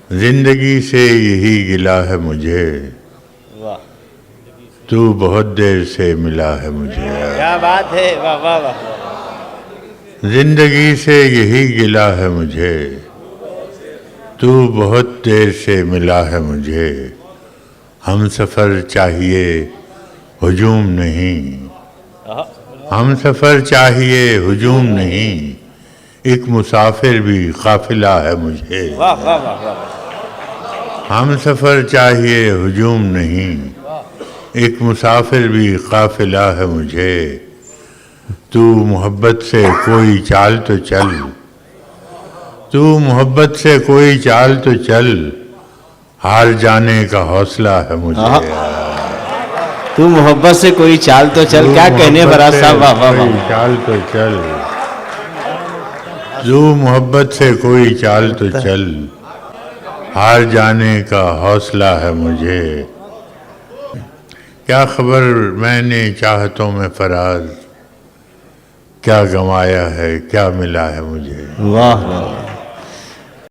जिंदगी से यही गिला है मुझे, वाह, तू बहुत देर से मिला है मुझे। क्या बात है, वाह वाह वाह। जिंदगी से यही गिला है मुझे, तू बहुत देर से मिला है मुझे। हम सफ़र चाहिए हुजूम नहीं, हम सफ़र चाहिए हुजूम नहीं, एक मुसाफिर भी काफिला है मुझे। वाह वाह वाह वाह। हम सफ़र चाहिए हुजूम नहीं, एक मुसाफिर भी काफिला है मुझे। तू मोहब्बत से कोई चाल तो चल, तू मोहब्बत से कोई चाल तो चल, हार जाने का हौसला है मुझे। तू मोहब्बत से कोई चाल तो चल, क्या कहने बराज साहब, वाह वाह वाह। चाल तो चल, तू मोहब्बत से कोई चाल तो चल, हार जाने का हौसला है मुझे। क्या खबर मैंने चाहतों में फराज, क्या गंवाया है क्या मिला है मुझे। वाह वाह।